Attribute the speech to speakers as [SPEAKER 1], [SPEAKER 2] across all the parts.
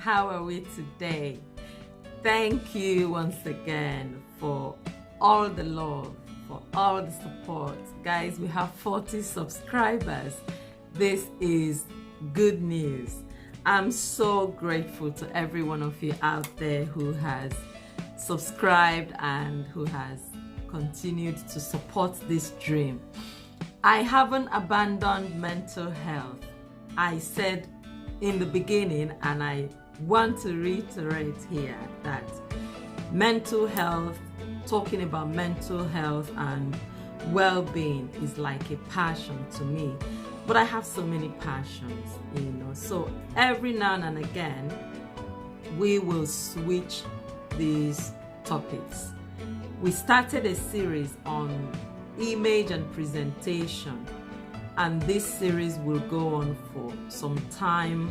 [SPEAKER 1] How are we today? Thank you once again for all the love, for all the support. Guys, we have 40 subscribers. This is good news. I'm so grateful to every one of you out there who has subscribed and who has continued to support this dream. I haven't abandoned mental health. I said in the beginning, and I want to reiterate here, that mental health, talking about mental health and well-being is like a passion to me. But I have so many passions, so every now and again we will switch these topics. We started a series on image and presentation, and this series will go on for some time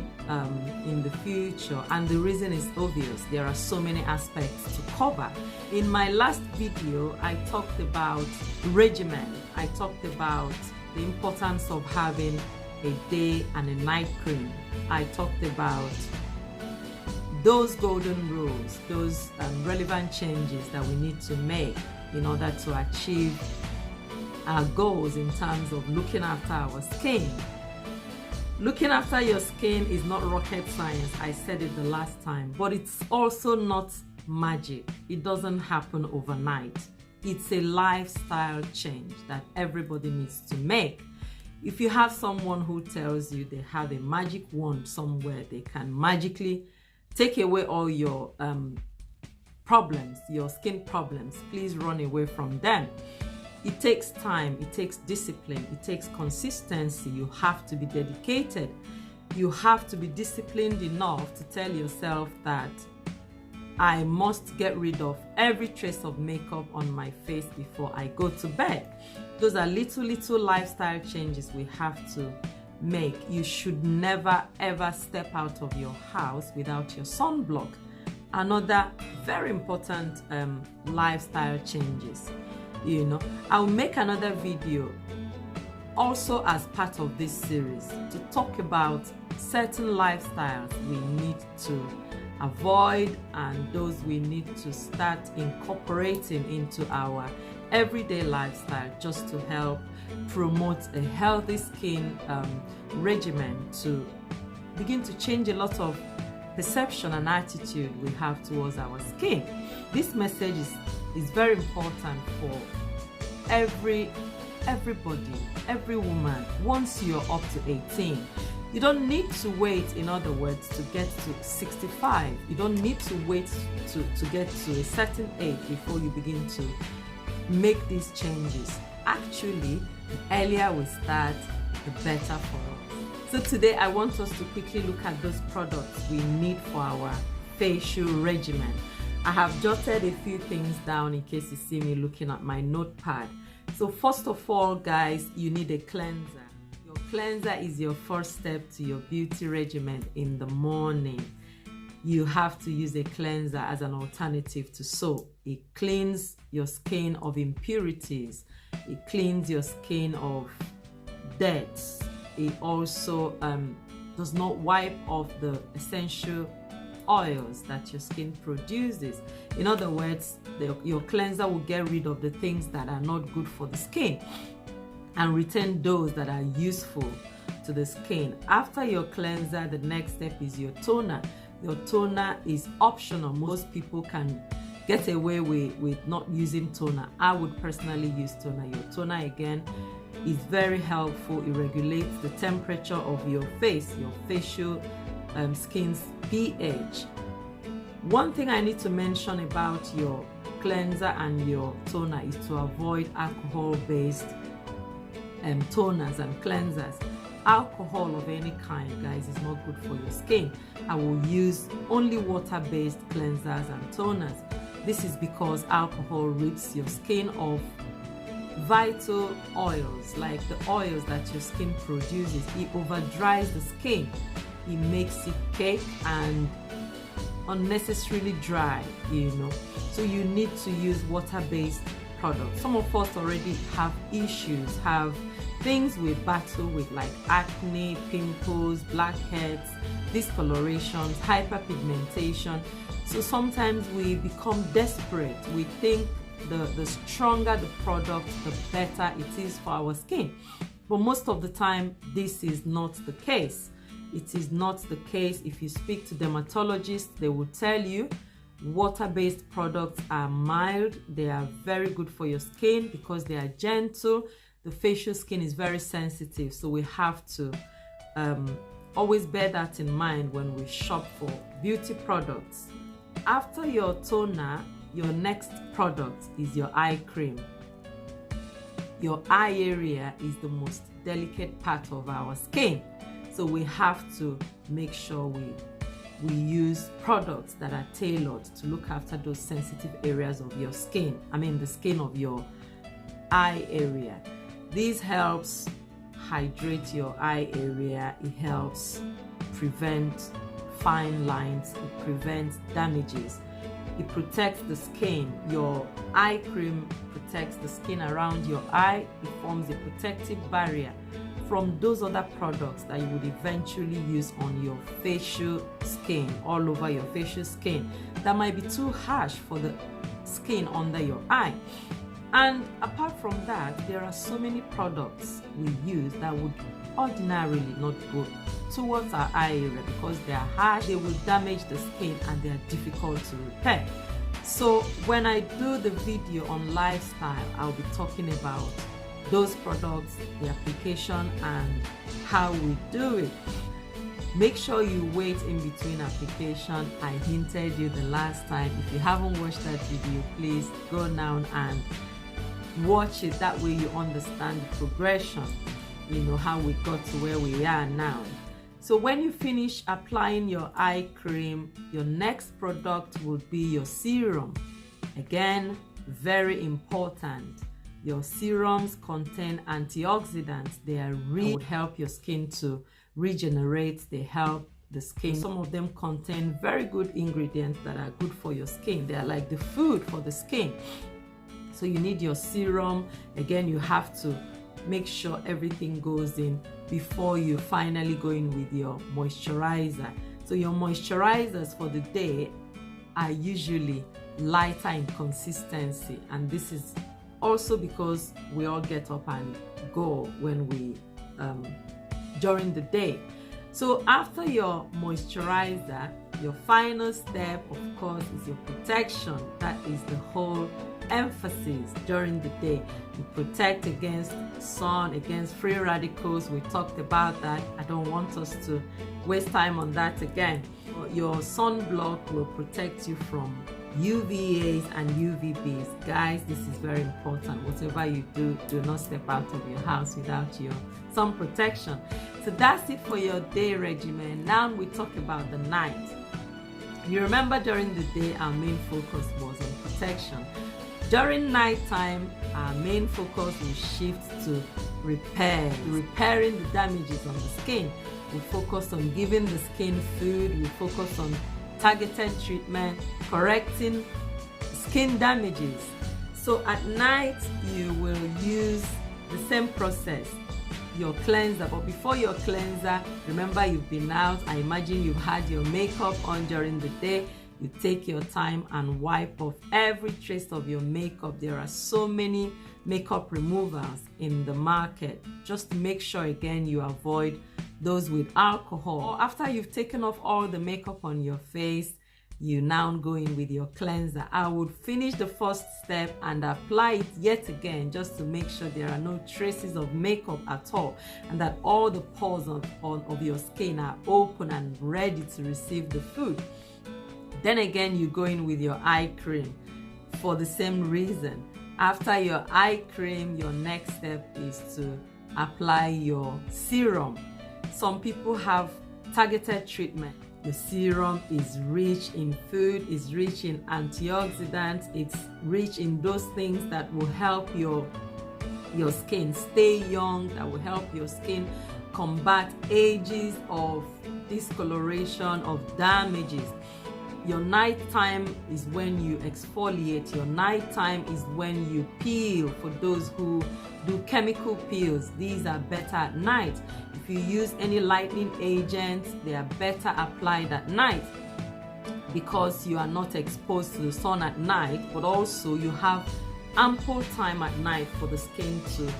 [SPEAKER 1] in the future, and the reason is obvious. There are so many aspects to cover. In my last video, I talked about regimen. I talked about the importance of having a day and a night cream. I talked about those golden rules, those relevant changes that we need to make in order to achieve our goals in terms of looking after our skin. Looking after your skin is not rocket science. I said it the last time, but it's also not magic. It doesn't happen overnight. It's a lifestyle change that everybody needs to make. If you have someone who tells you they have a magic wand somewhere, they can magically take away all your problems, your skin problems, please run away from them. It takes time, it takes discipline, it takes consistency. You have to be dedicated. You have to be disciplined enough to tell yourself that I must get rid of every trace of makeup on my face before I go to bed. Those are little lifestyle changes we have to make. You should never ever step out of your house without your sunblock. Another very important lifestyle changes. I'll make another video also as part of this series to talk about certain lifestyles we need to avoid and those we need to start incorporating into our everyday lifestyle just to help promote a healthy skin regimen, to begin to change a lot of perception and attitude we have towards our skin. This message is very important for everybody, every woman. Once you're up to 18, you don't need to wait, in other words, to get to 65. You don't need to wait to get to a certain age before you begin to make these changes. Actually, the earlier we start, the better for us. So today I want us to quickly look at those products we need for our facial regimen. I have jotted a few things down in case you see me looking at my notepad. So first of all, guys, you need a cleanser. Your cleanser is your first step to your beauty regimen in the morning. You have to use a cleanser as an alternative to soap. It cleans your skin of impurities. It cleans your skin of dirt. It also does not wipe off the essential oils that your skin produces. In other words, your cleanser will get rid of the things that are not good for the skin and retain those that are useful to the skin. After your cleanser, the next step is your toner. Your toner is optional. Most people can get away with not using toner. I would personally use toner. Your toner, again, is very helpful. It regulates the temperature of your face, your facial skin's pH. One thing I need to mention about your cleanser and your toner is to avoid alcohol-based toners and cleansers. Alcohol of any kind, guys, is not good for your skin. I will use only water-based cleansers and toners. This is because alcohol rips your skin of vital oils, like the oils that your skin produces. It overdries the skin. It makes it cake and unnecessarily dry, So you need to use water-based products. Some of us already have issues, have things we battle with, like acne, pimples, blackheads, discolorations, hyperpigmentation. So sometimes we become desperate. We think the stronger the product, the better it is for our skin. But most of the time, this is not the case. It is not the case. If you speak to dermatologists, they will tell you water-based products are mild. They are very good for your skin because they are gentle. The facial skin is very sensitive, so we have to always bear that in mind when we shop for beauty products. After your toner, your next product is your eye cream. Your eye area is the most delicate part of our skin, so we have to make sure we use products that are tailored to look after those sensitive areas of your skin. I mean the skin of your eye area. This helps hydrate your eye area. It helps prevent fine lines. It prevents damages. It protects the skin. Your eye cream protects the skin around your eye. It forms a protective barrier from those other products that you would eventually use on your facial skin, all over your facial skin, that might be too harsh for the skin under your eye. And apart from that, there are so many products we use that would ordinarily not go towards our eye area because they are harsh, they will damage the skin, and they are difficult to repair. So when I do the video on lifestyle, I'll be talking about those products, the application, and how we do it. Make sure you wait in between application. I hinted you the last time. If you haven't watched that video, please go now and watch it. That way you understand the progression, you know, how we got to where we are now. So when you finish applying your eye cream, your next product would be your serum. Again, very important. Your serums contain antioxidants. They are would help your skin to regenerate. They help the skin. Some of them contain very good ingredients that are good for your skin. They are like the food for the skin. So you need your serum. Again, you have to make sure everything goes in before you finally go in with your moisturizer. So your moisturizers for the day are usually lighter in consistency, and this is also because we all get up and go when we during the day. So after your moisturizer, your final step, of course, is your protection. That is the whole emphasis during the day. You protect against sun, against free radicals. We talked about that. I don't want us to waste time on that again. Your sunblock will protect you from UVAs and UVBs. Guys, this is very important. Whatever you do, do not step out of your house without your sun protection. So that's it for your day regimen. Now we talk about the night. You remember during the day our main focus was on protection. During nighttime, our main focus will shift to repairing the damages on the skin. We focus on giving the skin food. We focus on targeted treatment, correcting skin damages. So at night, you will use the same process, your cleanser. But before your cleanser, remember you've been out. I imagine you've had your makeup on during the day. You take your time and wipe off every trace of your makeup. There are so many makeup removers in the market. Just make sure again you avoid those with alcohol. After you've taken off all the makeup on your face, you now go in with your cleanser. I would finish the first step and apply it yet again just to make sure there are no traces of makeup at all, and that all the pores of your skin are open and ready to receive the food. Then again, you go in with your eye cream for the same reason. After your eye cream, your next step is to apply your serum. Some people have targeted treatment. The serum is rich in food, is rich in antioxidants, it's rich in those things that will help your skin stay young, that will help your skin combat ages of discoloration, of damages. Your night time is when you exfoliate. Your night time is when you peel. For those who do chemical peels, these are better at night. If you use any lightening agents, they are better applied at night, because you are not exposed to the sun at night, but also you have ample time at night for the skin to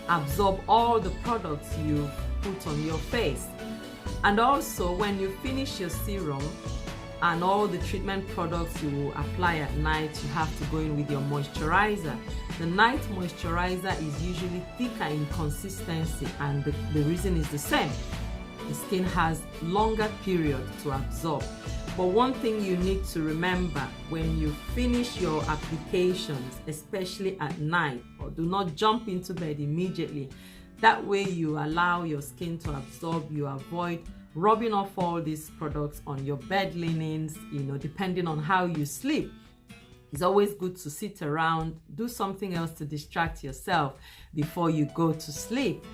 [SPEAKER 1] absorb all the products you put on your face. And also, when you finish your serum and all the treatment products you will apply at night, you have to go in with your moisturizer. The night moisturizer is usually thicker in consistency, and the reason is the same. The skin has longer period to absorb. But one thing you need to remember when you finish your applications, especially at night, or do not jump into bed immediately. That way you allow your skin to absorb, you avoid rubbing off all these products on your bed linens, depending on how you sleep. It's always good to sit around, do something else to distract yourself before you go to sleep.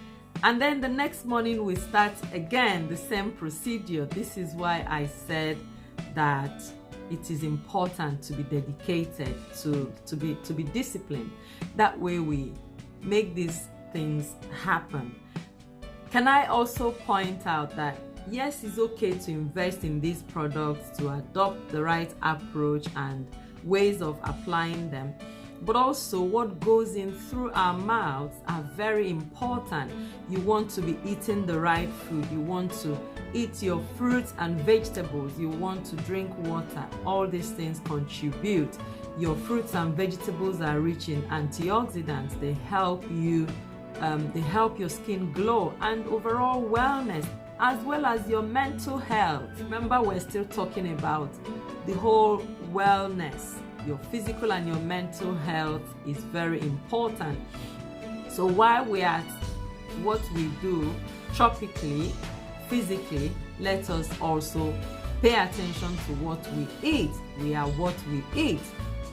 [SPEAKER 1] And then the next morning we start again the same procedure. This is why I said that it is important to be dedicated, to be disciplined. That way we make these things happen. Can I also point out that yes, it's okay to invest in these products, to adopt the right approach and ways of applying them, but also what goes in through our mouths are very important. You want to be eating the right food. You want to eat your fruits and vegetables. You want to drink water. All these things contribute. Your fruits and vegetables are rich in antioxidants. They help you, they help your skin glow and overall wellness, as well as your mental health. Remember, we're still talking about the whole wellness. Your physical and your mental health is very important. So while we're at what we do tropically, physically, let us also pay attention to what we eat. We are what we eat.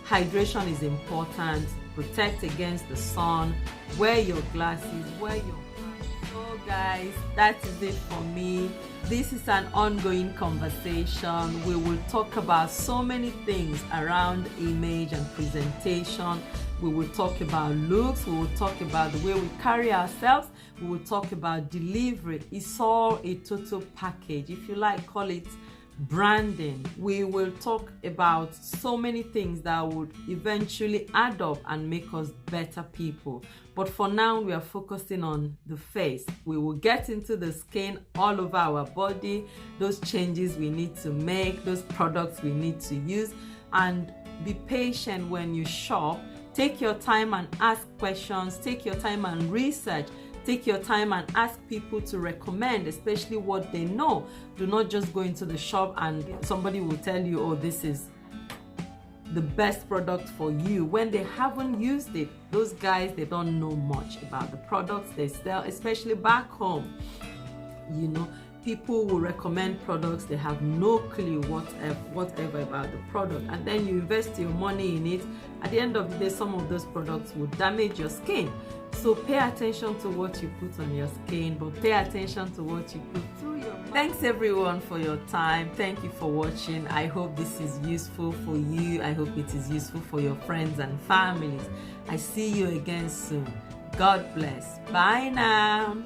[SPEAKER 1] Hydration is important. Protect against the sun. Wear your glasses. Wear your mask. So guys, that is it for me. This is an ongoing conversation. We will talk about so many things around image and presentation. We will talk about looks. We will talk about the way we carry ourselves. We will talk about delivery. It's all a total package. If you like, call it branding. We will talk about so many things that would eventually add up and make us better people. But for now, we are focusing on the face. We will get into the skin all over our body, those changes we need to make, those products we need to use, and be patient when you shop. Take your time and ask questions. Take your time and research. Take your time and ask people to recommend, especially what they know. Do not just go into the shop and somebody will tell you, oh, this is the best product for you, when they haven't used it. Those guys, they don't know much about the products they sell, especially back home. People will recommend products, they have no clue whatever about the product, and then you invest your money in it. At the end of the day, some of those products will damage your skin. So pay attention to what you put on your skin, but pay attention to what you put through your mouth. Thanks everyone for your time. Thank you for watching. I hope this is useful for you. I hope it is useful for your friends and families. I see you again soon. God bless. Bye now.